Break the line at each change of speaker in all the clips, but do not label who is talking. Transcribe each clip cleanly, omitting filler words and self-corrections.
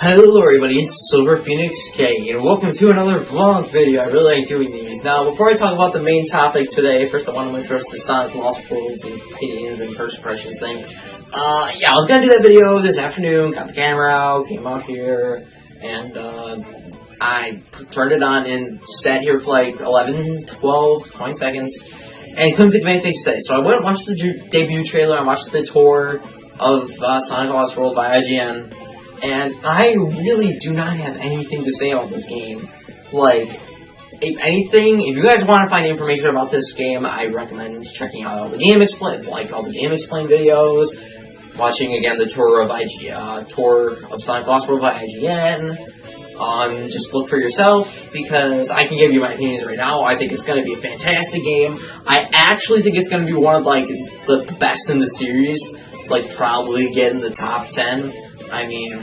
Hello everybody, it's SilverPhoenixK, and welcome to another vlog video. I really like doing these. Now, before I talk about the main topic today, first I want to address the Sonic Lost Worlds and opinions and first impressions thing. Yeah, I was gonna do that video this afternoon, got the camera out, came out here, and I turned it on and sat here for like 11, 12, 20 seconds, and couldn't think of anything to say. So I went and watched the debut trailer, I watched the tour of Sonic Lost World by IGN. And I really do not have anything to say about this game. Like, if anything, if you guys want to find information about this game, I recommend checking out all the Game Explain, all the Game Explain videos, watching again the tour of Sonic Lost World by IGN. Just look for yourself, because I can give you my opinions right now. I think it's going to be a fantastic game. I actually think it's going to be one of like the best in the series. Like, probably get in the top 10. I mean,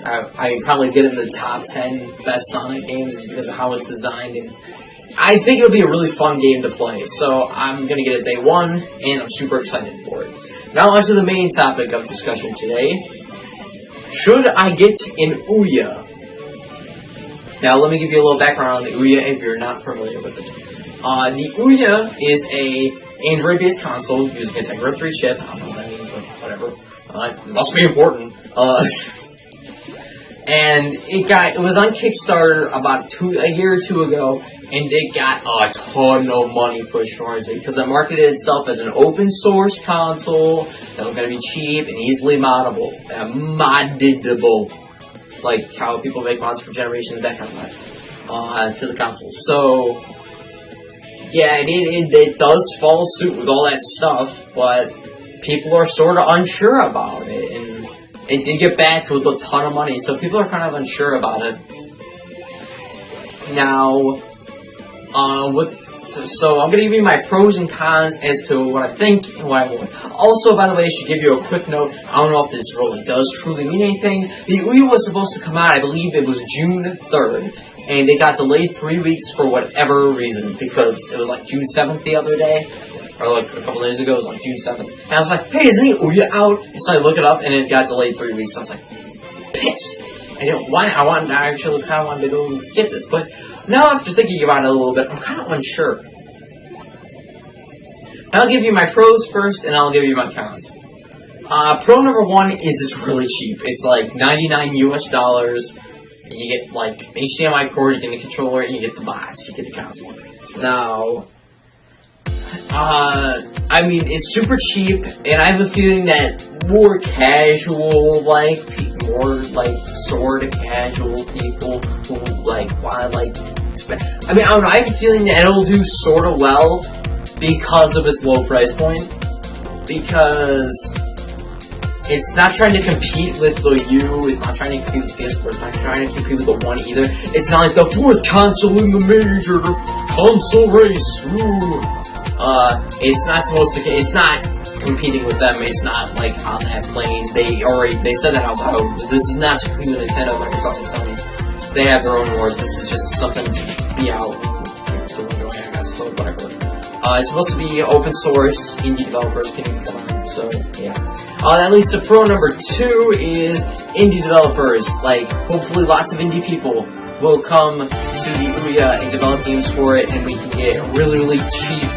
I probably get in the top 10 best Sonic games just because of how it's designed, and I think it'll be a really fun game to play, so I'm going to get it day one, and I'm super excited for it. Now on to the main topic of discussion today. Should I get an OUYA? Now let me give you a little background on the OUYA if you're not familiar with it. The OUYA is a Android-based console using a Tegra 3 chip. I don't know what that means, but whatever. It must be important. And it was on Kickstarter about a year or two ago, and it got a ton of money pushed towards it because it marketed itself as an open source console that was going to be cheap and easily moddable, like how people make mods for generations, that kind of thing, to the console. So yeah, it does follow suit with all that stuff, but people are sort of unsure about it, and it did get backed with a ton of money, so people are kind of unsure about it. Now, so I'm going to give you my pros and cons as to what I think and what I want. Also, by the way, I should give you a quick note. I don't know if this really does truly mean anything. The OUYA was supposed to come out, I believe it was June 3rd, and it got delayed 3 weeks for whatever reason, because it was like June 7th the other day. Or like a couple days ago, it was like June 7th. And I was like, hey, isn't the OUYA out? And so I look it up, and it got delayed 3 weeks. So I was like, pissed. I actually kind of wanted to go get this. But now after thinking about it a little bit, I'm kind of unsure. Now I'll give you my pros first, and I'll give you my cons. Pro number one is it's really cheap. It's like $99 US. And you get like HDMI cord, you get the controller, and you get the box, you get the console. Now, I mean, it's super cheap, and I have a feeling that more casual, sort of casual people who, want to, I don't know, I have a feeling that it'll do sort of well because of its low price point, because it's not trying to compete with the U, it's not trying to compete with the PS4, it's not trying to compete with the One either. It's not like the fourth console in the major console race, ooh. It's not competing with them, it's not, like, on that plane. They said that out loud. This is not to compete with Nintendo, Microsoft, and Sony. They have their own wars. This is just something to be out, to enjoy, I guess, so whatever. It's supposed to be open source, indie developers can come on, so, yeah. That leads to pro number 2 is indie developers. Like, hopefully lots of indie people will come to the OUYA and develop games for it, and we can get really, really cheap,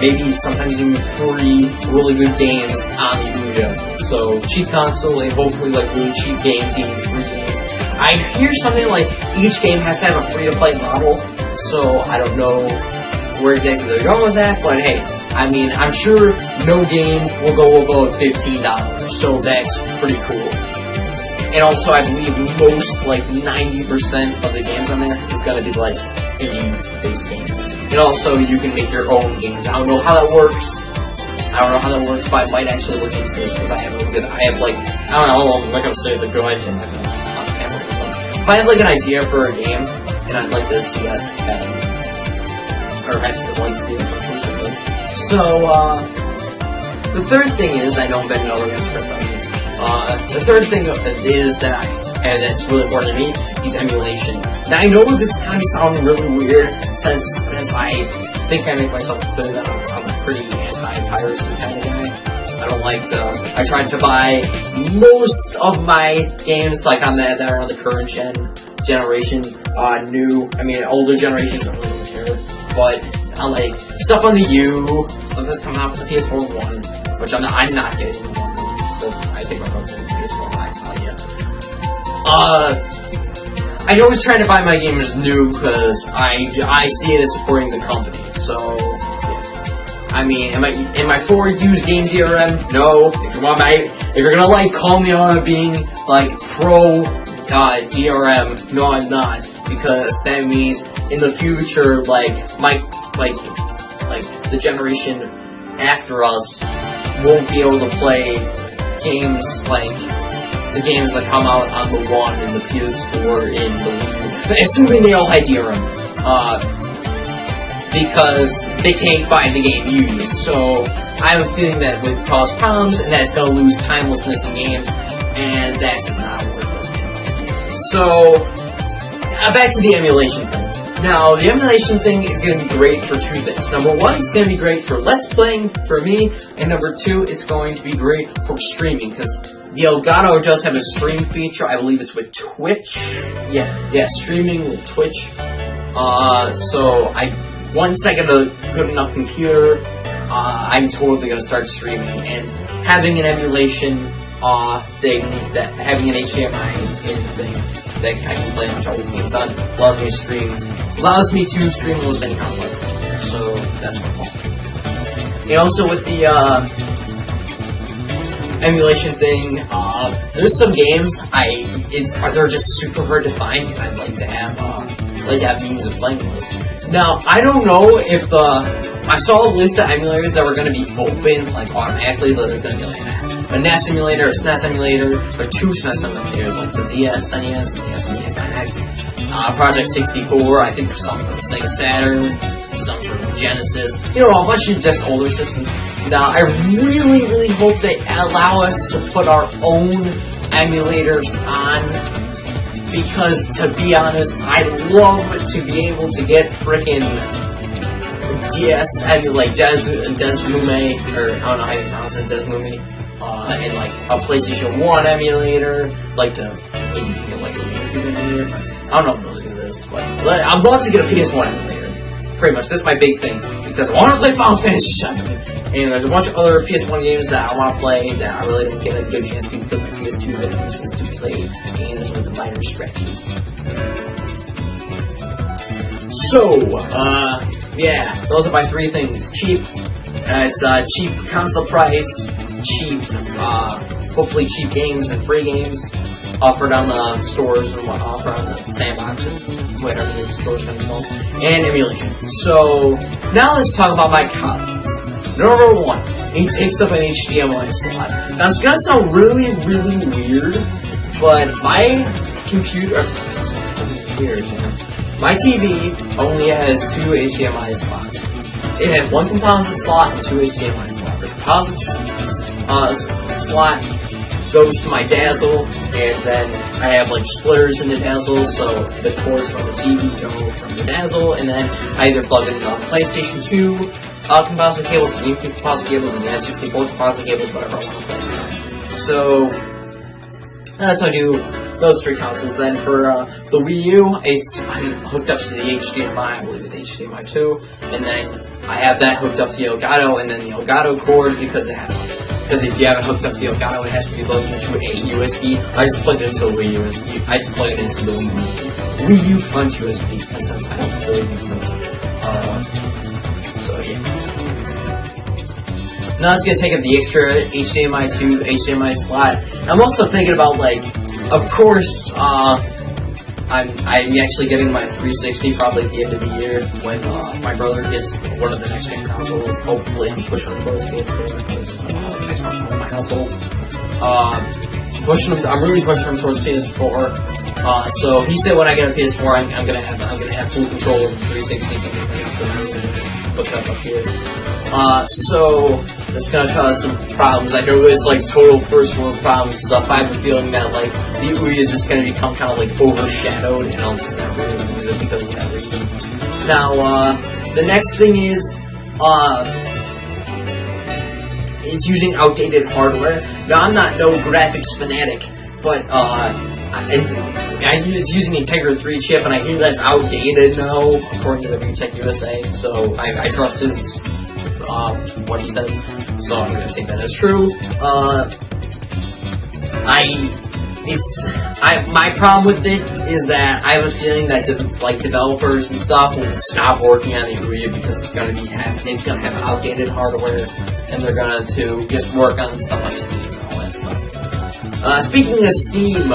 maybe sometimes even free, really good games on the OUYA. So, cheap console and hopefully like really cheap games, even free games. I hear something like each game has to have a free-to-play model, so I don't know where exactly they're going with that, but hey, I mean, I'm sure no game will go above $15, so that's pretty cool. And also, I believe most, like 90% of the games on there is going to be like indie-based games. And also, you can make your own games. I don't know how that works. But I might actually look into this because I have I'm not gonna say it's a good idea. If I have like an idea for a game, and I'd like to see that happen, or see it or something. So, the third thing is, I know I'm betting all the script on me. The third thing is that's really important to me is emulation. Now, I know this is going to be sounding really weird, since I think I make myself clear that I'm a pretty anti-piracy kind of guy. I don't like to. I tried to buy most of my games like on that are on the current generation, older generations don't really care. But I like stuff on the U, stuff that's coming out for the PS4 one, which I'm not getting the one. I think my brother's getting the PS4 one. I always try to buy my games new because I see it as supporting the company. So yeah. I mean, am I for used game DRM? No. If you're gonna like call me on being like pro DRM, no, I'm not, because that means in the future, like the generation after us won't be able to play games like the games that come out on the One and the PS4 and the Wii, assuming they all had DRM, because they can't buy the game used. So I have a feeling that would cause problems, and that it's going to lose timelessness in games, and that's just not worth it. So back to the emulation thing. Now, the emulation thing is going to be great for two things. Number one, it's going to be great for Let's Playing for me, and number two, it's going to be great for streaming, because the Elgato does have a stream feature. I believe it's with Twitch. Yeah, streaming with Twitch. So once I get a good enough computer, I'm totally going to start streaming, and having an emulation having an HDMI thing that I can play much all the games on allows me to stream almost any console. So that's what awesome. And also with the emulation thing, there's some games they're just super hard to find, and I'd like to have means of playing those. Now, I don't know if I saw a list of emulators that were going to be open, like, automatically, that are going to be like a NES emulator, a SNES emulator, or two SNES emulators, like the ZS, NES, and the SNES 9X, Project 64, I think some for the Sega Saturn, some for Genesis, a bunch of just older systems. Now, I really, really hope they allow us to put our own emulators on, because, to be honest, I'd love to be able to get frickin' DS, Desmume, or I don't know how you pronounce it, Desmume, and like a PlayStation 1 emulator, like a GameCube emulator. I don't know if those exist, but I'd love to get a PS1 emulator. Pretty much, that's my big thing, because I want to play Final Fantasy VII. And there's a bunch of other PS1 games that I want to play that I really don't get a good chance to because my PS2 that uses to play games with the minor scratches. So, yeah, those are my three things. Cheap. It's cheap console price, cheap, hopefully cheap games and free games offered on the stores and what offered on the sandbox and whatever the store's going to be called, and emulation. So, now let's talk about my cons. Number one, it takes up an HDMI slot. Now, it's gonna sound really, really weird, but my computer, my TV only has two HDMI slots. It has one composite slot and two HDMI slots. The composite slot goes to my Dazzle, and then I have like splitters in the Dazzle, so the cords from the TV go from the Dazzle, and then I either plug in the PlayStation 2 composite cables, the GameCube composite cables, and the N64 composite cables, whatever I want to play. So that's how I do those three consoles. Then for the Wii U, I'm hooked up to the HDMI, I believe it's HDMI 2, and then I have that hooked up to the Elgato, and then the Elgato cord, because if you haven't hooked up to the Elgato, it has to be plugged into a USB. I just plugged it into the Wii U. I just plugged it into the Wii U front USB, because since I don't really use front. So yeah. Now it's gonna take up the extra HDMI 2 HDMI slot. I'm also thinking about, like, of course, I'm actually getting my 360 probably at the end of the year when my brother gets one of the next gen consoles. Hopefully, I'm pushing him towards PS4 because Xbox in my household. I'm really pushing him towards PS4. So he said when I get a PS4, I'm gonna have full control of the 360. So I'm gonna have to hook it up here. So that's gonna cause some problems. I know it's like total first world problem stuff. I have a feeling that like the OUYA is just gonna become kind of like overshadowed, and I'll just never really use it because of that reason. Now, the next thing is it's using outdated hardware. Now, I'm not no graphics fanatic, but it's using the Integra 3 chip, and I hear that's outdated now, according to the VTech USA. So I trust his what he says. So I'm gonna take that as true. My problem with it is that I have a feeling that developers and stuff will stop working on the OUYA because it's gonna have outdated hardware, and they're gonna to just work on stuff like Steam and all that stuff. Speaking of Steam,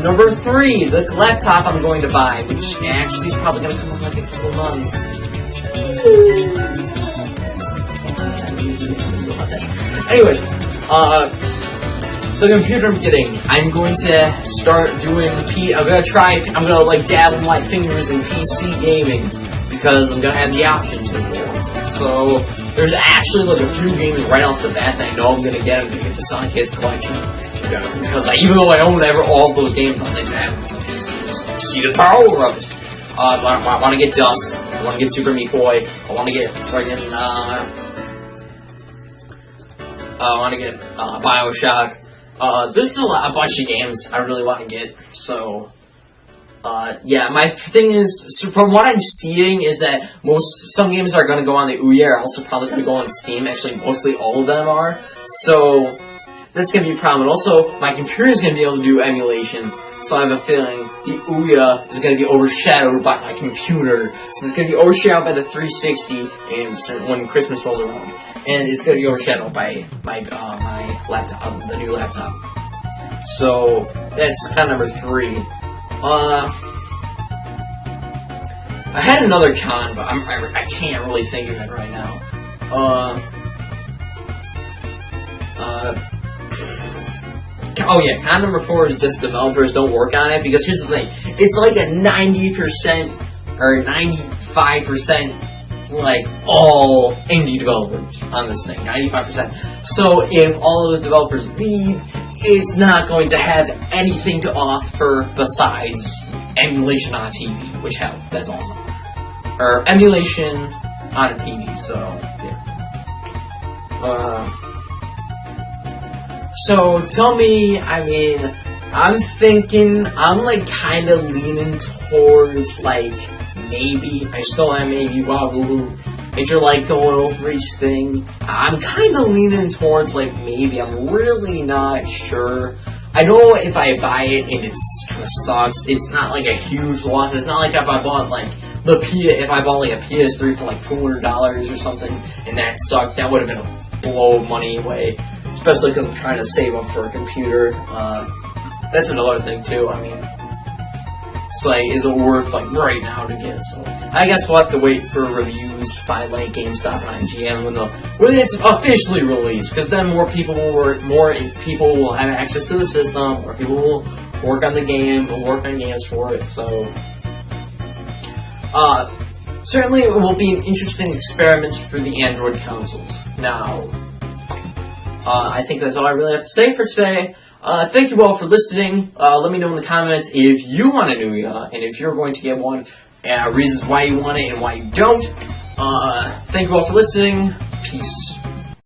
number 3, the laptop I'm going to buy, which actually is probably gonna come in like a couple months. Anyways, the computer I'm getting, I'm going to start doing I'm gonna like dabble my fingers in PC gaming, because I'm gonna have the option to for it. So, there's actually like a few games right off the bat that I know I'm gonna get. I'm gonna get the Sonic Kids collection, because even though I own all of those games, I think that see the power of it. I want to get Dust, I want to get Super Meat Boy, I want to get friggin' I want to get Bioshock. There's still a bunch of games I really want to get, so, yeah, my thing is, so from what I'm seeing is that some games are going to go on the OUYA are also probably going to go on Steam. Actually, mostly all of them are, so that's going to be a problem. And also, my computer is going to be able to do emulation, so I have a feeling the OUYA is going to be overshadowed by my computer, so it's going to be overshadowed by the 360 and when Christmas rolls around. And it's going to be overshadowed by my laptop, the new laptop. So, that's kind of number 3. I had another con, but I can't really think of it right now. Oh yeah, con number 4 is just developers don't work on it, because here's the thing. It's like a 90% or 95% like all indie developers on this thing, 95%. So if all of those developers leave, it's not going to have anything to offer besides emulation on a TV, which hell, that's awesome. Or emulation on a TV, so yeah. So tell me, I mean, I'm like kind of leaning towards like maybe, I still am maybe, wow, woohoo, if you're like going over each thing, I'm kind of leaning towards like maybe, I'm really not sure. I know if I buy it and it's kind of sucks, it's not like a huge loss. It's not like if I bought like if I bought like a PS3 for like $200 or something and that sucked, that would have been a blow of money away. Especially because I'm trying to save up for a computer. That's another thing too. I mean, it's like, is it worth like right now to get? So I guess we'll have to wait for reviews by like GameStop and IGN when it's officially released, because then more people will have access to the system, more people will work on the game, will work on games for it. So certainly it will be an interesting experiment for the Android consoles. Now, I think that's all I really have to say for today. Thank you all for listening. Let me know in the comments if you want an OUYA, and if you're going to get one, reasons why you want it and why you don't. Thank you all for listening. Peace.